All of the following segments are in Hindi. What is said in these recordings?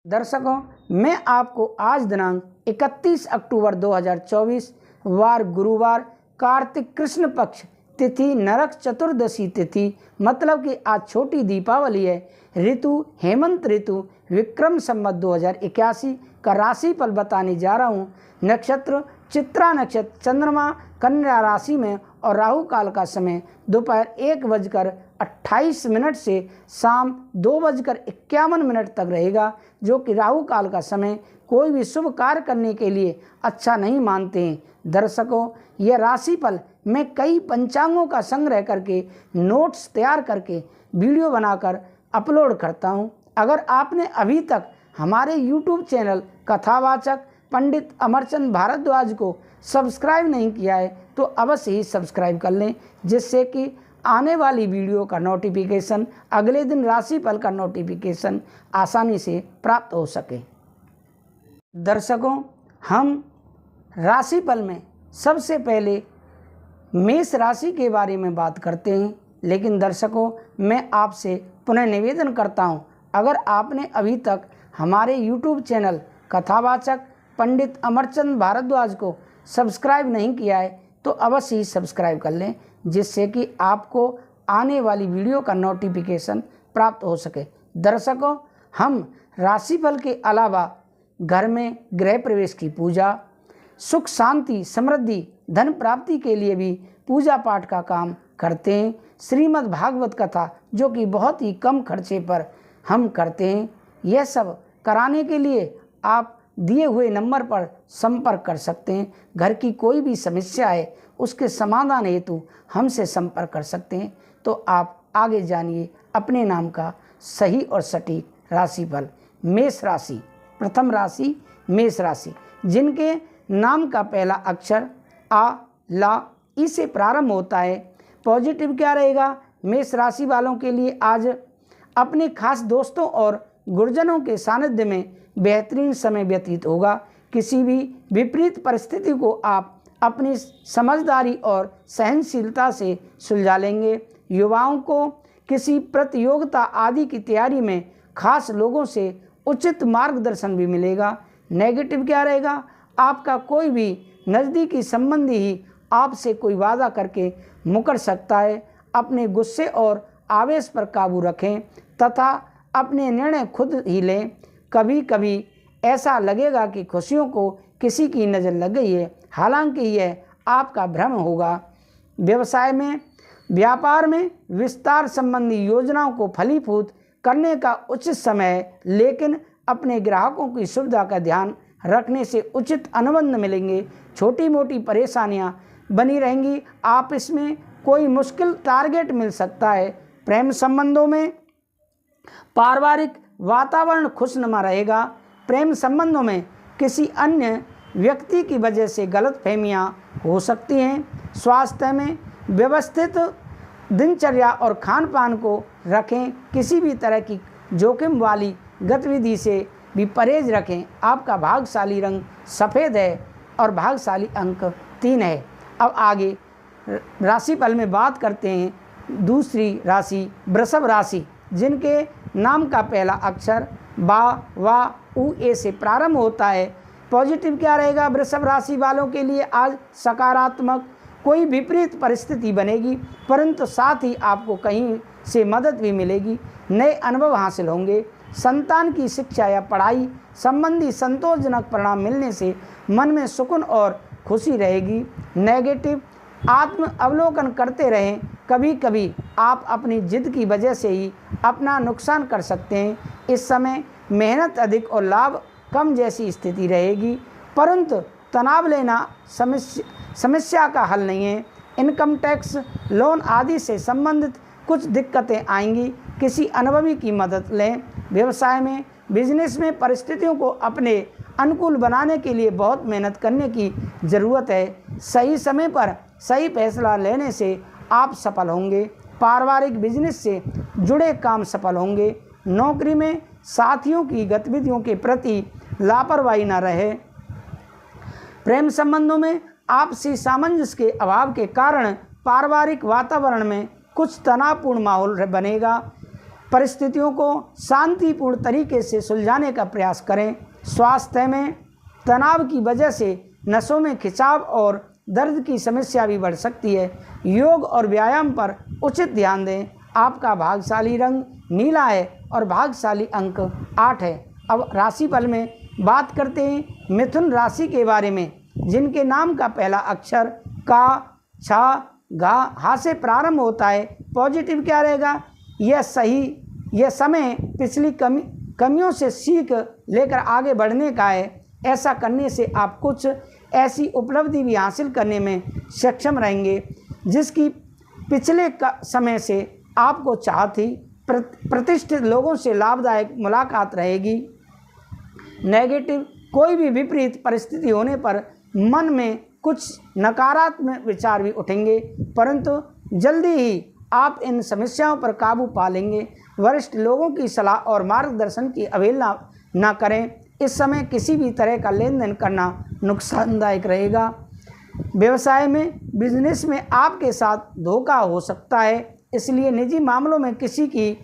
दर्शकों, मैं आपको आज दिनांक 31 अक्टूबर 2024 वार गुरुवार कार्तिक कृष्ण पक्ष तिथि नरक चतुर्दशी तिथि मतलब कि आज छोटी दीपावली है। ऋतु हेमंत ऋतु विक्रम संवत 2081 का राशिफल बताने जा रहा हूँ। नक्षत्र चित्रा नक्षत्र, चंद्रमा कन्या राशि में और राहु काल का समय दोपहर 1:28 से शाम 2:51 तक रहेगा, जो कि राहु काल का समय कोई भी शुभ कार्य करने के लिए अच्छा नहीं मानते हैं। दर्शकों, यह राशिफल मैं कई पंचांगों का संग्रह करके नोट्स तैयार करके वीडियो बनाकर अपलोड करता हूं। अगर आपने अभी तक हमारे YouTube चैनल कथावाचक पंडित अमरचंद भारद्वाज को सब्सक्राइब नहीं किया है तो अवश्य ही सब्सक्राइब कर लें, जिससे कि आने वाली वीडियो का नोटिफिकेशन, अगले दिन राशिफल का नोटिफिकेशन आसानी से प्राप्त हो सके। दर्शकों, हम राशिफल में सबसे पहले मेष राशि के बारे में बात करते हैं। लेकिन दर्शकों, मैं आपसे पुनः निवेदन करता हूं, अगर आपने अभी तक हमारे YouTube चैनल कथावाचक पंडित अमरचंद भारद्वाज को सब्सक्राइब नहीं किया है तो अवश्य ही सब्सक्राइब कर लें, जिससे कि आपको आने वाली वीडियो का नोटिफिकेशन प्राप्त हो सके। दर्शकों, हम राशिफल के अलावा घर में गृह प्रवेश की पूजा, सुख शांति समृद्धि धन प्राप्ति के लिए भी पूजा पाठ का काम करते हैं। श्रीमद् भागवत कथा जो कि बहुत ही कम खर्चे पर हम करते हैं। यह सब कराने के लिए आप दिए हुए नंबर पर संपर्क कर सकते हैं। घर की कोई भी समस्या है उसके समाधान हेतु हमसे संपर्क कर सकते हैं। तो आप आगे जानिए अपने नाम का सही और सटीक राशिफल। मेष राशि, प्रथम राशि मेष राशि, जिनके नाम का पहला अक्षर आ ला ई से प्रारंभ होता है। पॉजिटिव क्या रहेगा? मेष राशि वालों के लिए आज अपने खास दोस्तों और गुरुजनों के सानिध्य में बेहतरीन समय व्यतीत होगा। किसी भी विपरीत परिस्थिति को आप अपनी समझदारी और सहनशीलता से सुलझा लेंगे। युवाओं को किसी प्रतियोगिता आदि की तैयारी में खास लोगों से उचित मार्गदर्शन भी मिलेगा। नेगेटिव क्या रहेगा? आपका कोई भी नज़दीकी संबंधी ही आपसे कोई वादा करके मुकर सकता है। अपने गुस्से और आवेश पर काबू रखें तथा अपने निर्णय खुद ही लें। कभी कभी ऐसा लगेगा कि खुशियों को किसी की नज़र लग गई है, हालांकि यह आपका भ्रम होगा। व्यवसाय में, व्यापार में विस्तार संबंधी योजनाओं को फलीभूत करने का उचित समय है, लेकिन अपने ग्राहकों की सुविधा का ध्यान रखने से उचित अनुबंध मिलेंगे। छोटी मोटी परेशानियां बनी रहेंगी। आप इसमें कोई मुश्किल टारगेट मिल सकता है। प्रेम संबंधों में पारिवारिक वातावरण खुशनुमा रहेगा। प्रेम संबंधों में किसी अन्य व्यक्ति की वजह से गलतफहमियां हो सकती हैं। स्वास्थ्य में व्यवस्थित दिनचर्या और खान पान को रखें। किसी भी तरह की जोखिम वाली गतिविधि से भी परहेज रखें। आपका भाग्यशाली रंग सफ़ेद है और भाग्यशाली अंक 3 है। अब आगे राशिफल में बात करते हैं दूसरी राशि वृषभ राशि, जिनके नाम का पहला अक्षर बा वा उ ए से प्रारंभ होता है। पॉजिटिव क्या रहेगा? वृषभ राशि वालों के लिए आज सकारात्मक कोई विपरीत परिस्थिति बनेगी, परंतु साथ ही आपको कहीं से मदद भी मिलेगी। नए अनुभव हासिल होंगे। संतान की शिक्षा या पढ़ाई संबंधी संतोषजनक परिणाम मिलने से मन में सुकून और खुशी रहेगी। नेगेटिव, आत्म अवलोकन करते रहें। कभी कभी आप अपनी जिद की वजह से ही अपना नुकसान कर सकते हैं। इस समय मेहनत अधिक और लाभ कम जैसी स्थिति रहेगी, परंतु तनाव लेना समस्या का हल नहीं है। इनकम टैक्स, लोन आदि से संबंधित कुछ दिक्कतें आएंगी। किसी अनुभवी की मदद लें। व्यवसाय में, बिजनेस में परिस्थितियों को अपने अनुकूल बनाने के लिए बहुत मेहनत करने की ज़रूरत है। सही समय पर सही फैसला लेने से आप सफल होंगे। पारिवारिक बिजनेस से जुड़े काम सफल होंगे। नौकरी में साथियों की गतिविधियों के प्रति लापरवाही न रहे। प्रेम संबंधों में आपसी सामंजस्य के अभाव के कारण पारिवारिक वातावरण में कुछ तनावपूर्ण माहौल बनेगा। परिस्थितियों को शांतिपूर्ण तरीके से सुलझाने का प्रयास करें। स्वास्थ्य में तनाव की वजह से नसों में खिंचाव और दर्द की समस्या भी बढ़ सकती है। योग और व्यायाम पर उचित ध्यान दें। आपका भाग्यशाली रंग नीला है और भाग्यशाली अंक 8 है। अब राशिफल में बात करते हैं मिथुन राशि के बारे में, जिनके नाम का पहला अक्षर का, छा, घा, हा से प्रारंभ होता है। पॉजिटिव क्या रहेगा? यह समय पिछली कमियों से सीख लेकर आगे बढ़ने का है। ऐसा करने से आप कुछ ऐसी उपलब्धि भी हासिल करने में सक्षम रहेंगे जिसकी पिछले समय से आपको चाह थी। प्रतिष्ठित लोगों से लाभदायक मुलाकात रहेगी। नेगेटिव, कोई भी विपरीत परिस्थिति होने पर मन में कुछ नकारात्मक विचार भी उठेंगे, परंतु जल्दी ही आप इन समस्याओं पर काबू पा लेंगे। वरिष्ठ लोगों की सलाह और मार्गदर्शन की अवहेलना न करें। इस समय किसी भी तरह का लेन देन करना नुकसानदायक रहेगा। व्यवसाय में, बिजनेस में आपके साथ धोखा हो सकता है, इसलिए निजी मामलों में किसी की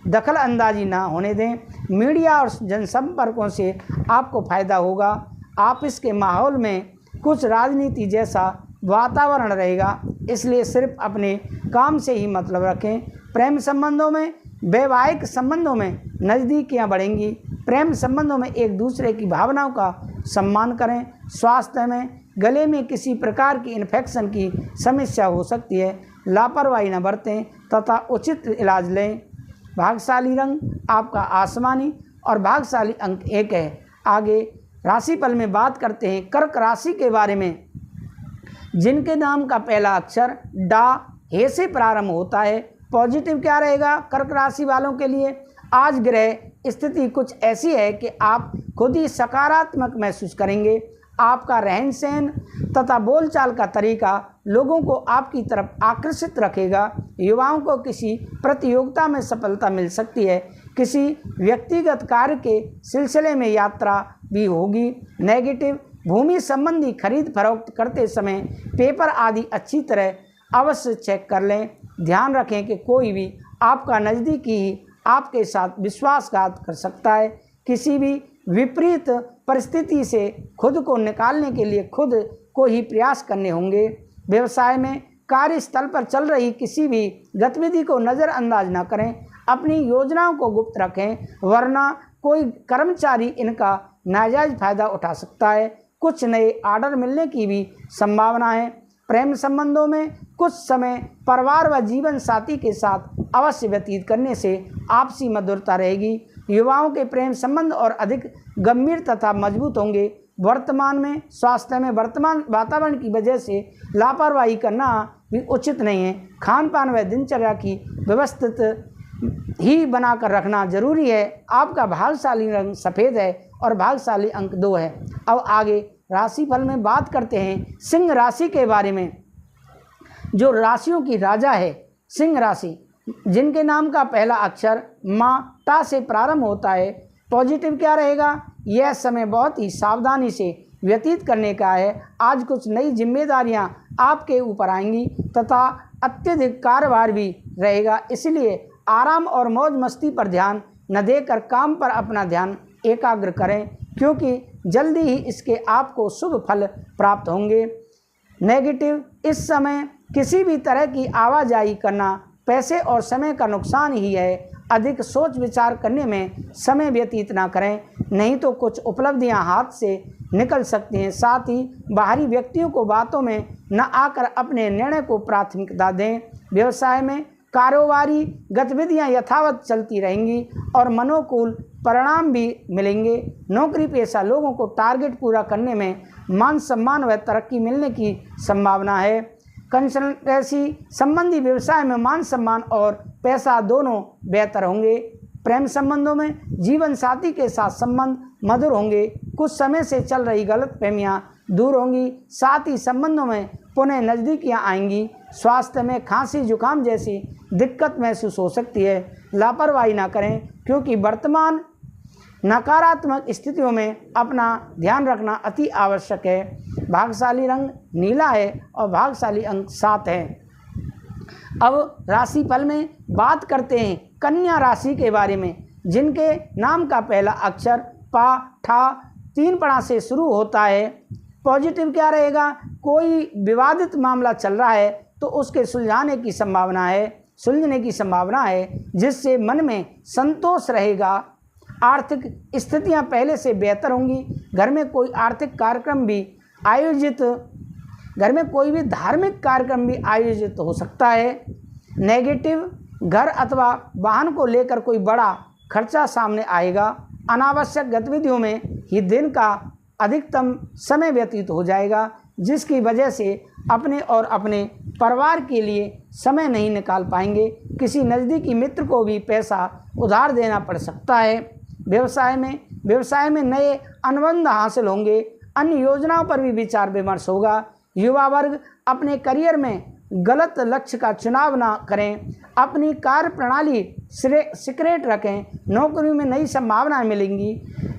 दखल अंदाजी ना होने दें। मीडिया और जनसंपर्कों से आपको फ़ायदा होगा। ऑफिस के माहौल में कुछ राजनीति जैसा वातावरण रहेगा, इसलिए सिर्फ अपने काम से ही मतलब रखें। प्रेम संबंधों में, वैवाहिक संबंधों में नज़दीकियाँ बढ़ेंगी। प्रेम संबंधों में एक दूसरे की भावनाओं का सम्मान करें। स्वास्थ्य में, गले में किसी प्रकार की इन्फेक्शन की समस्या हो सकती है, लापरवाही न बरतें तथा उचित इलाज लें। भाग्यशाली रंग आपका आसमानी और भाग्यशाली अंक 1 है। आगे राशिफल में बात करते हैं कर्क राशि के बारे में, जिनके नाम का पहला अक्षर डा, हे से प्रारंभ होता है। पॉजिटिव क्या रहेगा कर्क राशि वालों के लिए? आज ग्रह स्थिति कुछ ऐसी है कि आप खुद ही सकारात्मक महसूस करेंगे। आपका रहन सहन तथा बोलचाल का तरीका लोगों को आपकी तरफ आकर्षित रखेगा। युवाओं को किसी प्रतियोगिता में सफलता मिल सकती है। किसी व्यक्तिगत कार्य के सिलसिले में यात्रा भी होगी। नेगेटिव, भूमि संबंधी खरीद फरोख्त करते समय पेपर आदि अच्छी तरह अवश्य चेक कर लें। ध्यान रखें कि कोई भी आपका नज़दीकी ही आपके साथ विश्वासघात कर सकता है। किसी भी विपरीत परिस्थिति से खुद को निकालने के लिए खुद को ही प्रयास करने होंगे। व्यवसाय में, कार्यस्थल पर चल रही किसी भी गतिविधि को नज़रअंदाज न करें। अपनी योजनाओं को गुप्त रखें, वरना कोई कर्मचारी इनका नाजायज़ फायदा उठा सकता है। कुछ नए ऑर्डर मिलने की भी संभावना है। प्रेम संबंधों में कुछ समय परिवार व जीवन साथी के साथ अवश्य व्यतीत करने से आपसी मधुरता रहेगी। युवाओं के प्रेम संबंध और अधिक गंभीर तथा मजबूत होंगे। वर्तमान में स्वास्थ्य में वर्तमान वातावरण की वजह से लापरवाही करना भी उचित नहीं है। खान पान व दिनचर्या की व्यवस्थित ही बनाकर रखना जरूरी है। आपका भाग्यशाली रंग सफ़ेद है और भाग्यशाली अंक 2 है। अब आगे राशिफल में बात करते हैं सिंह राशि के बारे में, जो राशियों की राजा है। सिंह राशि, जिनके नाम का पहला अक्षर माँ, टा से प्रारंभ होता है। पॉजिटिव क्या रहेगा? यह समय बहुत ही सावधानी से व्यतीत करने का है। आज कुछ नई जिम्मेदारियां आपके ऊपर आएंगी तथा अत्यधिक कार्यभार भी रहेगा, इसलिए आराम और मौज मस्ती पर ध्यान न देकर काम पर अपना ध्यान एकाग्र करें, क्योंकि जल्दी ही इसके आपको शुभ फल प्राप्त होंगे। नेगेटिव, इस समय किसी भी तरह की आवाजाही करना पैसे और समय का नुकसान ही है। अधिक सोच विचार करने में समय व्यतीत ना करें, नहीं तो कुछ उपलब्धियां हाथ से निकल सकती हैं। साथ ही बाहरी व्यक्तियों को बातों में न आकर अपने निर्णय को प्राथमिकता दें। व्यवसाय में कारोबारी गतिविधियां यथावत चलती रहेंगी और मनोकूल परिणाम भी मिलेंगे। नौकरी पेशा लोगों को टारगेट पूरा करने में मान सम्मान व तरक्की मिलने की संभावना है। कंसल्टेंसी संबंधी व्यवसाय में मान सम्मान और पैसा दोनों बेहतर होंगे। प्रेम संबंधों में जीवन साथी के साथ संबंध मधुर होंगे। कुछ समय से चल रही गलतफहमियां दूर होंगी। साथ ही संबंधों में पुनः नज़दीकियां आएंगी। स्वास्थ्य में खांसी जुकाम जैसी दिक्कत महसूस हो सकती है। लापरवाही ना करें, क्योंकि वर्तमान नकारात्मक स्थितियों में अपना ध्यान रखना अति आवश्यक है। भाग्यशाली रंग नीला है और भाग्यशाली अंक 7 है। अब राशिफल में बात करते हैं कन्या राशि के बारे में, जिनके नाम का पहला अक्षर पा, ठा, 3 पड़ा से शुरू होता है। पॉजिटिव क्या रहेगा? कोई विवादित मामला चल रहा है तो उसके सुलझने की संभावना है, जिससे मन में संतोष रहेगा। आर्थिक स्थितियां पहले से बेहतर होंगी। घर में कोई धार्मिक कार्यक्रम भी आयोजित हो सकता है। नेगेटिव, घर अथवा वाहन को लेकर कोई बड़ा खर्चा सामने आएगा। अनावश्यक गतिविधियों में ही दिन का अधिकतम समय व्यतीत हो जाएगा, जिसकी वजह से अपने और अपने परिवार के लिए समय नहीं निकाल पाएंगे। किसी नज़दीकी मित्र को भी पैसा उधार देना पड़ सकता है। व्यवसाय में नए अनुबंध हासिल होंगे। अन्य योजनाओं पर भी विचार विमर्श होगा। युवा वर्ग अपने करियर में गलत लक्ष्य का चुनाव ना करें। अपनी कार्य प्रणाली सीक्रेट रखें। नौकरियों में नई संभावनाएं मिलेंगी।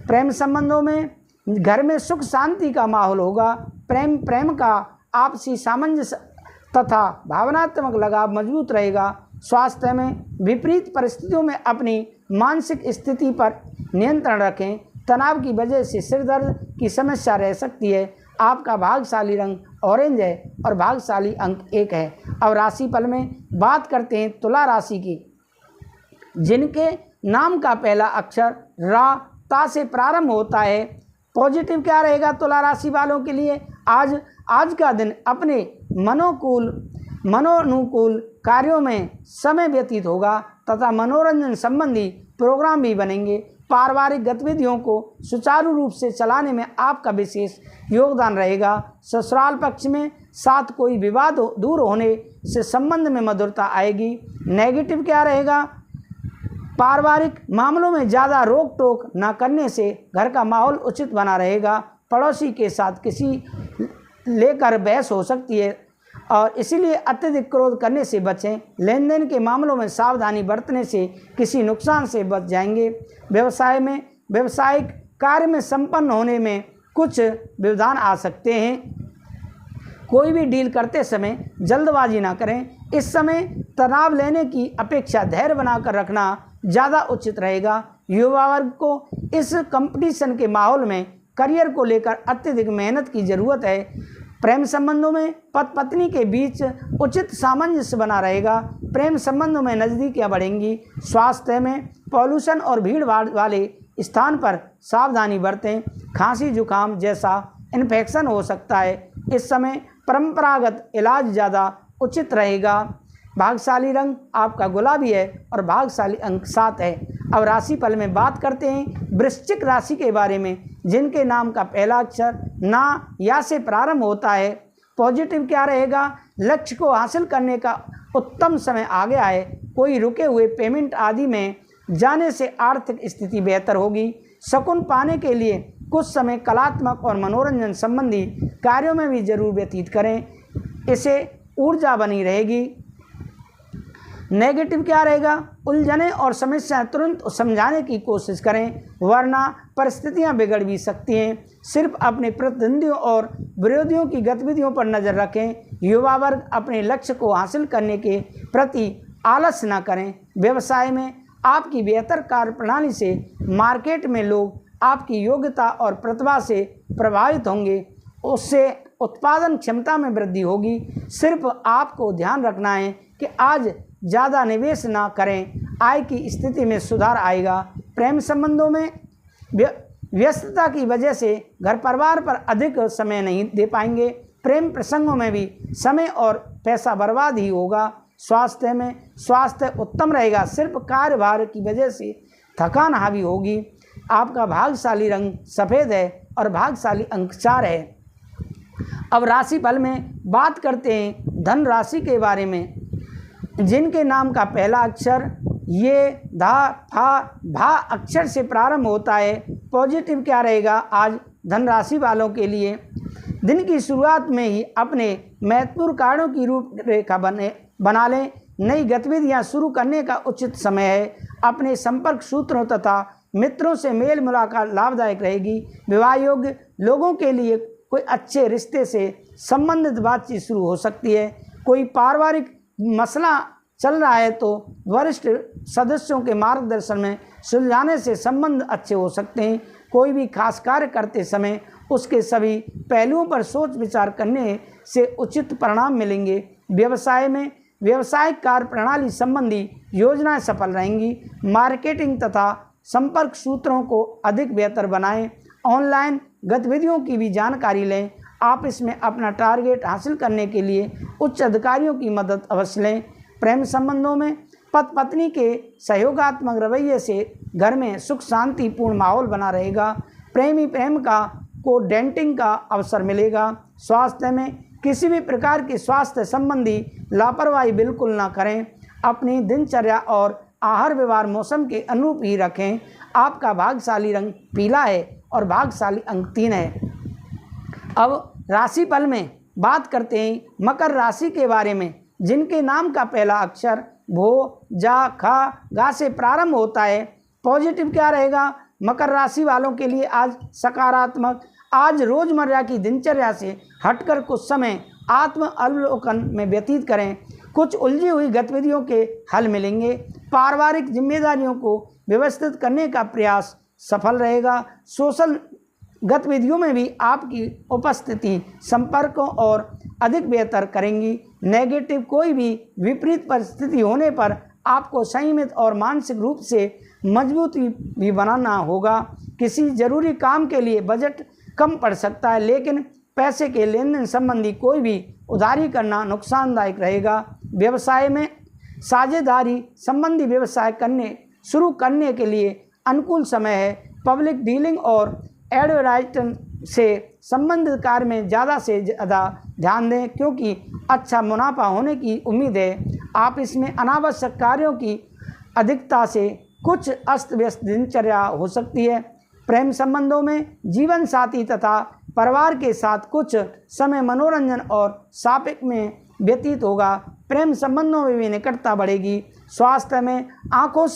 प्रेम संबंधों में घर में सुख शांति का माहौल होगा। प्रेम का आपसी सामंजस्य तथा भावनात्मक लगाव मजबूत रहेगा। स्वास्थ्य में विपरीत परिस्थितियों में अपनी मानसिक स्थिति पर नियंत्रण रखें। तनाव की वजह से सिर दर्द की समस्या रह सकती है। आपका भाग्यशाली रंग ऑरेंज है और भाग्यशाली अंक 1 है। अब राशिफल में बात करते हैं तुला राशि की, जिनके नाम का पहला अक्षर रा, ता से प्रारंभ होता है। पॉजिटिव क्या रहेगा तुला राशि वालों के लिए? आज का दिन अपने मनोनुकूल कार्यों में समय व्यतीत होगा तथा मनोरंजन संबंधी प्रोग्राम भी बनेंगे। पारिवारिक गतिविधियों को सुचारू रूप से चलाने में आपका विशेष योगदान रहेगा। ससुराल पक्ष में साथ कोई विवाद दूर होने से संबंध में मधुरता आएगी। नेगेटिव क्या रहेगा? पारिवारिक मामलों में ज़्यादा रोक टोक न करने से घर का माहौल उचित बना रहेगा। पड़ोसी के साथ किसी लेकर बहस हो सकती है और इसीलिए अत्यधिक क्रोध करने से बचें। लेन देन के मामलों में सावधानी बरतने से किसी नुकसान से बच जाएंगे। व्यावसायिक कार्य में संपन्न होने में कुछ व्यवधान आ सकते हैं। कोई भी डील करते समय जल्दबाजी ना करें। इस समय तनाव लेने की अपेक्षा धैर्य बनाकर रखना ज़्यादा उचित रहेगा। युवा वर्ग को इस कंपटीशन के माहौल में करियर को लेकर अत्यधिक मेहनत की ज़रूरत है। प्रेम संबंधों में पति पत्नी के बीच उचित सामंजस्य बना रहेगा। प्रेम संबंधों में नज़दीकियाँ बढ़ेंगी। स्वास्थ्य में पॉल्यूशन और भीड़ भाड़ वाले स्थान पर सावधानी बरतें। खांसी जुकाम जैसा इन्फेक्शन हो सकता है। इस समय परंपरागत इलाज ज़्यादा उचित रहेगा। भाग्यशाली रंग आपका गुलाबी है और भाग्यशाली अंक 7 है। अब राशिफल में बात करते हैं वृश्चिक राशि के बारे में, जिनके नाम का पहला अक्षर ना, या से प्रारंभ होता है। पॉजिटिव क्या रहेगा? लक्ष्य को हासिल करने का उत्तम समय आ गया है। कोई रुके हुए पेमेंट आदि में जाने से आर्थिक स्थिति बेहतर होगी। शकुन पाने के लिए कुछ समय कलात्मक और मनोरंजन संबंधी कार्यों में भी जरूर व्यतीत करें, इससे ऊर्जा बनी रहेगी। नेगेटिव क्या रहेगा? उलझने और समस्याएं तुरंत समझाने की कोशिश करें, वरना परिस्थितियां बिगड़ भी सकती हैं। सिर्फ अपने प्रतिद्वंदियों और विरोधियों की गतिविधियों पर नज़र रखें। युवा वर्ग अपने लक्ष्य को हासिल करने के प्रति आलस न करें। व्यवसाय में आपकी बेहतर कार्यप्रणाली से मार्केट में लोग आपकी योग्यता और प्रतिभा से प्रभावित होंगे। उससे उत्पादन क्षमता में वृद्धि होगी। सिर्फ आपको ध्यान रखना है कि आज ज़्यादा निवेश ना करें, आय की स्थिति में सुधार आएगा। प्रेम संबंधों में व्यस्तता की वजह से घर परिवार पर अधिक समय नहीं दे पाएंगे। प्रेम प्रसंगों में भी समय और पैसा बर्बाद ही होगा। स्वास्थ्य उत्तम रहेगा, सिर्फ कार्यभार की वजह से थकान हावी होगी। आपका भाग्यशाली रंग सफ़ेद है और भाग्यशाली अंक 4 है। अब राशिफल में बात करते हैं धन राशि के बारे में, जिनके नाम का पहला अक्षर ये, धा, फा, भा अक्षर से प्रारंभ होता है। पॉजिटिव क्या रहेगा आज धन राशि वालों के लिए? दिन की शुरुआत में ही अपने महत्वपूर्ण कार्यों की रूपरेखा बना लें। नई गतिविधियां शुरू करने का उचित समय है। अपने संपर्क सूत्रों तथा मित्रों से मेल मुलाकात लाभदायक रहेगी। विवाह योग्य लोगों के लिए कोई अच्छे रिश्ते से संबंधित बातचीत शुरू हो सकती है। कोई पारिवारिक मसला चल रहा है तो वरिष्ठ सदस्यों के मार्गदर्शन में सुलझाने से संबंध अच्छे हो सकते हैं। कोई भी खास कार्य करते समय उसके सभी पहलुओं पर सोच विचार करने से उचित परिणाम मिलेंगे। व्यवसाय में व्यावसायिक कार्य प्रणाली संबंधी योजनाएं सफल रहेंगी। मार्केटिंग तथा संपर्क सूत्रों को अधिक बेहतर बनाएं। ऑनलाइन गतिविधियों की भी जानकारी लें। आप इसमें अपना टारगेट हासिल करने के लिए उच्च अधिकारियों की मदद अवश्य लें। प्रेम संबंधों में पति पत्नी के सहयोगात्मक रवैये से घर में सुख शांतिपूर्ण माहौल बना रहेगा। प्रेमी प्रेम को डेटिंग का अवसर मिलेगा। स्वास्थ्य में किसी भी प्रकार की स्वास्थ्य संबंधी लापरवाही बिल्कुल ना करें। अपनी दिनचर्या और आहार व्यवहार मौसम के अनुरूप ही रखें। आपका भाग्यशाली रंग पीला है और भाग्यशाली अंक 3 है। अब राशिफल में बात करते हैं मकर राशि के बारे में, जिनके नाम का पहला अक्षर भो, जा, खा, गा से प्रारंभ होता है। पॉजिटिव क्या रहेगा मकर राशि वालों के लिए? आज सकारात्मक। आज रोजमर्रा की दिनचर्या से हटकर कुछ समय आत्म अवलोकन में व्यतीत करें। कुछ उलझी हुई गतिविधियों के हल मिलेंगे। पारिवारिक जिम्मेदारियों को व्यवस्थित करने का प्रयास सफल रहेगा। सोशल गतिविधियों में भी आपकी उपस्थिति संपर्कों और अधिक बेहतर करेंगी। नेगेटिव कोई भी विपरीत परिस्थिति होने पर आपको संयमित और मानसिक रूप से मजबूती भी बनाना होगा। किसी जरूरी काम के लिए बजट कम पड़ सकता है, लेकिन पैसे के लेन देन संबंधी कोई भी उधारी करना नुकसानदायक रहेगा। व्यवसाय में साझेदारी संबंधी व्यवसाय शुरू करने के लिए अनुकूल समय है। पब्लिक डीलिंग और एडवर्टाइजमेंट से संबंधित कार्य में ज़्यादा से ज़्यादा ध्यान दें, क्योंकि अच्छा मुनाफा होने की उम्मीद है। आप इसमें अनावश्यक कार्यों की अधिकता से कुछ अस्त व्यस्त दिनचर्या हो सकती है। प्रेम संबंधों में जीवन साथी तथा परिवार के साथ कुछ समय मनोरंजन और शॉपिंग में व्यतीत होगा। प्रेम संबंधों में भी निकटता बढ़ेगी। स्वास्थ्य में आंखों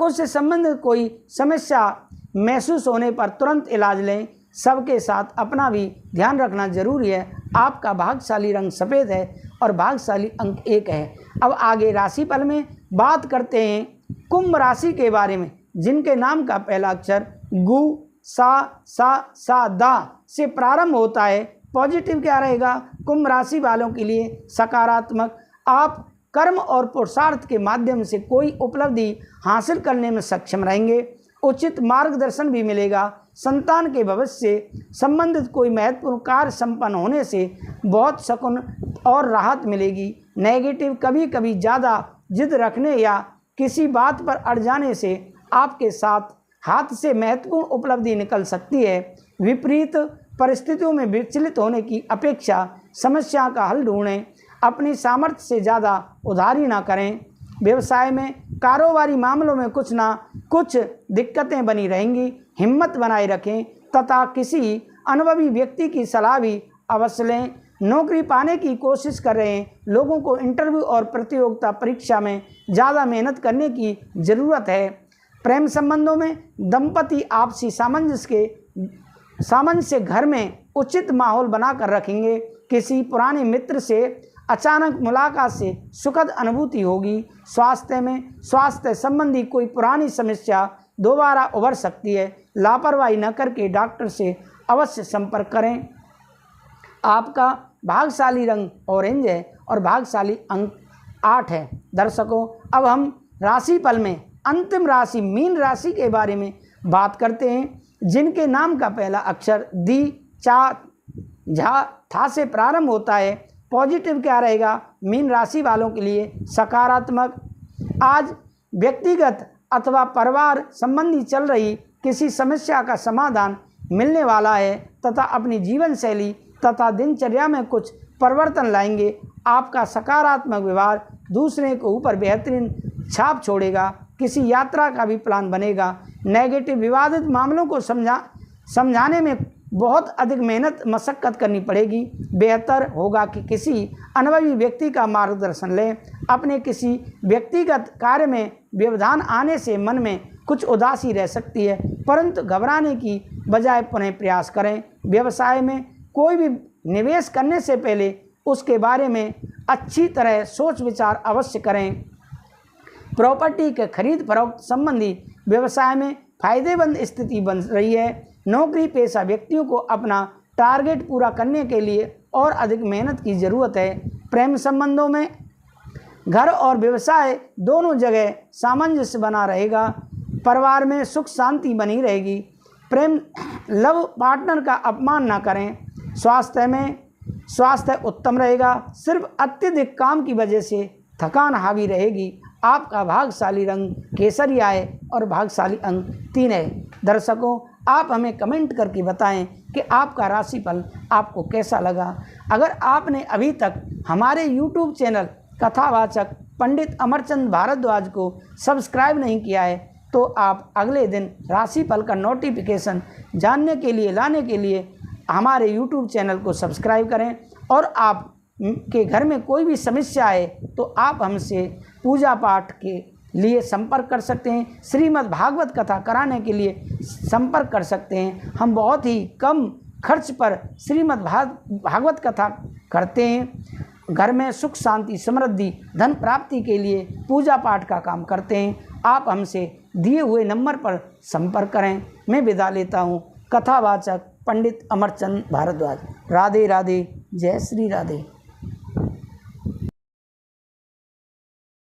से संबंधित कोई समस्या महसूस होने पर तुरंत इलाज लें। सबके साथ अपना भी ध्यान रखना जरूरी है। आपका भाग्यशाली रंग सफ़ेद है और भाग्यशाली अंक 1 है। अब आगे राशिफल में बात करते हैं कुंभ राशि के बारे में, जिनके नाम का पहला अक्षर गु, सा, दा से प्रारंभ होता है। पॉजिटिव क्या रहेगा कुंभ राशि वालों के लिए? सकारात्मक। आप कर्म और पुरुषार्थ के माध्यम से कोई उपलब्धि हासिल करने में सक्षम रहेंगे। उचित मार्गदर्शन भी मिलेगा। संतान के भविष्य से संबंधित कोई महत्वपूर्ण कार्य संपन्न होने से बहुत सुकून और राहत मिलेगी। नेगेटिव कभी कभी ज़्यादा जिद रखने या किसी बात पर अड़ जाने से आपके साथ हाथ से महत्वपूर्ण उपलब्धि निकल सकती है। विपरीत परिस्थितियों में विचलित होने की अपेक्षा समस्या का हल ढूंढें। अपनी सामर्थ्य से ज़्यादा उधारी ना करें। व्यवसाय में कारोबारी मामलों में कुछ ना कुछ दिक्कतें बनी रहेंगी। हिम्मत बनाए रखें तथा किसी अनुभवी व्यक्ति की सलाह भी अवश्य लें। नौकरी पाने की कोशिश कर रहे लोगों को इंटरव्यू और प्रतियोगिता परीक्षा में ज़्यादा मेहनत करने की ज़रूरत है। प्रेम संबंधों में दंपति आपसी सामंजस्य घर में उचित माहौल बनाकर रखेंगे। किसी पुराने मित्र से अचानक मुलाकात से सुखद अनुभूति होगी। स्वास्थ्य संबंधी कोई पुरानी समस्या दोबारा उभर सकती है। लापरवाही न करके डॉक्टर से अवश्य संपर्क करें। आपका भाग्यशाली रंग ऑरेंज है और भाग्यशाली अंक 8 है। दर्शकों, अब हम राशिफल में अंतिम राशि मीन राशि के बारे में बात करते हैं, जिनके नाम का पहला अक्षर दी, चा, झा, था से प्रारंभ होता है। पॉजिटिव क्या रहेगा मीन राशि वालों के लिए? सकारात्मक। आज व्यक्तिगत अथवा परिवार संबंधी चल रही किसी समस्या का समाधान मिलने वाला है तथा अपनी जीवन शैली तथा दिनचर्या में कुछ परिवर्तन लाएंगे। आपका सकारात्मक व्यवहार दूसरे के ऊपर बेहतरीन छाप छोड़ेगा। किसी यात्रा का भी प्लान बनेगा। नेगेटिव विवादित मामलों को समझाने में बहुत अधिक मेहनत मशक्कत करनी पड़ेगी। बेहतर होगा कि किसी अनुभवी व्यक्ति का मार्गदर्शन लें। अपने किसी व्यक्तिगत कार्य में व्यवधान आने से मन में कुछ उदासी रह सकती है, परंतु घबराने की बजाय पुनः प्रयास करें। व्यवसाय में कोई भी निवेश करने से पहले उसके बारे में अच्छी तरह सोच विचार अवश्य करें। प्रॉपर्टी के खरीद फरोख्त संबंधी व्यवसाय में फायदेमंद स्थिति बन रही है। नौकरी पेशा व्यक्तियों को अपना टारगेट पूरा करने के लिए और अधिक मेहनत की ज़रूरत है। प्रेम संबंधों में घर और व्यवसाय दोनों जगह सामंजस्य बना रहेगा। परिवार में सुख शांति बनी रहेगी। प्रेम लव पार्टनर का अपमान न करें। स्वास्थ्य उत्तम रहेगा। सिर्फ अत्यधिक काम की वजह से थकान हावी रहेगी। आपका भाग्यशाली रंग केसरिया है और भाग्यशाली अंक 3 है। दर्शकों, आप हमें कमेंट करके बताएं कि आपका राशिफल आपको कैसा लगा। अगर आपने अभी तक हमारे YouTube चैनल कथावाचक पंडित अमरचंद भारद्वाज को सब्सक्राइब नहीं किया है तो आप अगले दिन राशिफल का नोटिफिकेशन जानने के लिए लाने के लिए हमारे YouTube चैनल को सब्सक्राइब करें। और आप के घर में कोई भी समस्या है तो आप हमसे पूजा पाठ के लिए संपर्क कर सकते हैं। श्रीमद् भागवत कथा कराने के लिए संपर्क कर सकते हैं। हम बहुत ही कम खर्च पर श्रीमद् भागवत कथा करते हैं। घर में सुख शांति समृद्धि धन प्राप्ति के लिए पूजा पाठ का काम करते हैं। आप हमसे दिए हुए नंबर पर संपर्क करें। मैं विदा लेता हूँ। कथावाचक पंडित अमरचंद भारद्वाज। राधे राधे। जय श्री राधे।